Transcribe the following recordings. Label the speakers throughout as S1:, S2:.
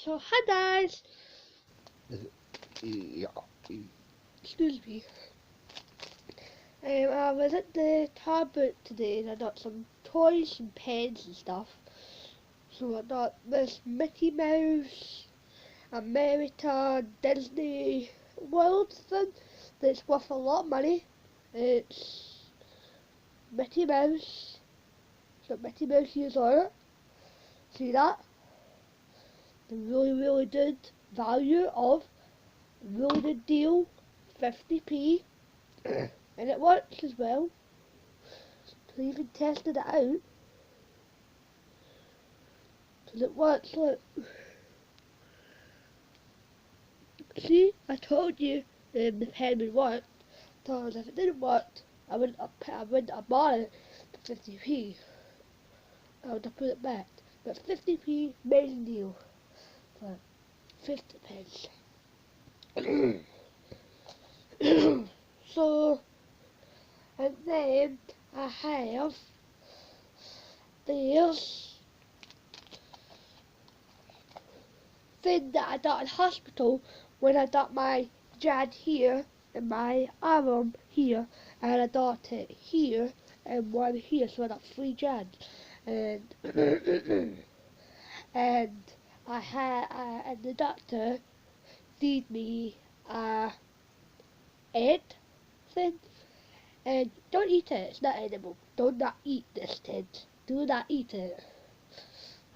S1: So hi guys,
S2: Yeah.
S1: excuse me. I was at the Target today and I got some toys and pens and stuff. So I got this Mickey Mouse America Disney World thing that's worth a lot of money. It's Mickey Mouse. It's got Mickey Mouse ears on it. See that? The really good value of really good deal, 50p. And it works as well. I even tested it out. Because it works, look. See, I told you the pen would work. Because if it didn't work, I wouldn't have bought it for 50p. I would have put it back. But 50p, amazing deal for 50 pence. So, and then I have this thing that I got in hospital when I got my jab here and my arm here, and I got it here and one here, so I got 3 jabs. And and I had and the doctor feed me egg thing, and don't eat it. It's not edible. Do not eat this thing. Do not eat it.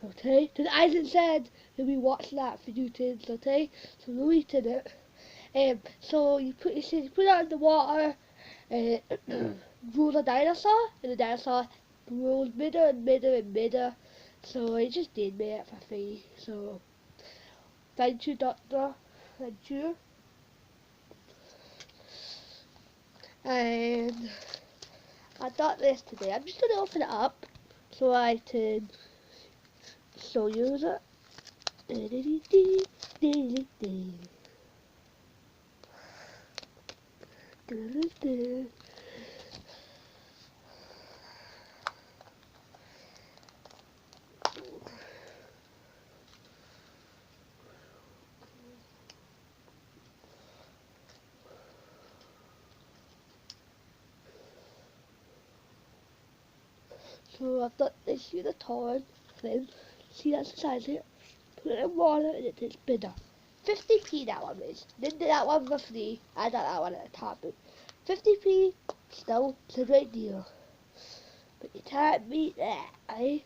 S1: Okay? Because Isaac said that we watch that for you kids, okay? So we're eating it. So you put it out in the water, grew the dinosaur, and the dinosaur grows bigger and bigger and bigger. So I just did me it for free. So thank you, doctor. Thank you. And I got this today. I'm just gonna open it up so I can show you it. So I've got this unicorn thing. See, that's the size of it. Put it in water and it tastes bitter. 50p that one is. Didn't do that one for free. I got that one at a top. 50p, still, it's a great deal. But you can't beat that, eh?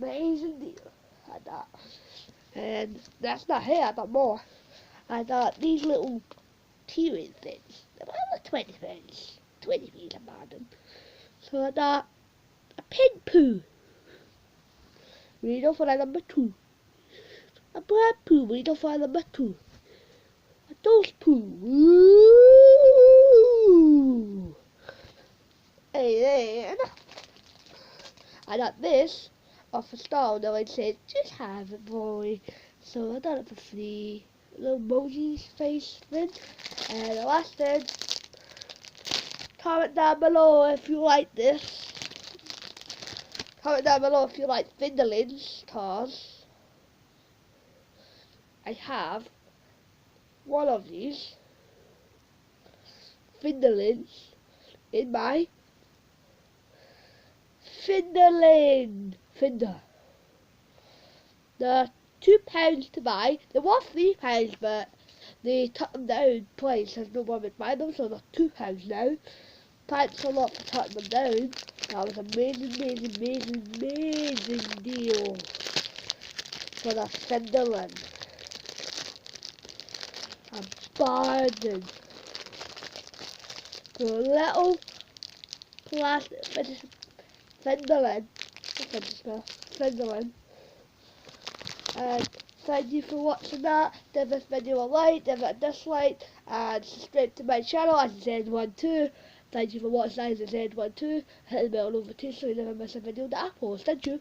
S1: Amazing deal. I got. And that's not here, I got more. I got these little tearing things. About 20 pence. 20p I bought them. So I got a pig poo. Read off for number 2. A brand poo, read off for number 2. A dose poo. Ooh. And I got this off a stall, though it said, just have it, boy. So I got it for free. A little Moji's face thing. And the last thing, comment down below if you like this. Comment down below if you like Finderlings, cause I have one of these Finderlings in my Finderling Finder. They're £2 to buy. They were £3, but they took them down twice as no one would buy them, so they're £2 now. Thanks a lot for cutting them down. That was amazing deal for the Finderling. I'm bargain. For a little plastic Finderling. And thank you for watching that. Give this video a like, give it a dislike, and subscribe to my channel as Z12. Thank you for watching as Z12. Hit the bell notification so you never miss a video that I post. Thank you.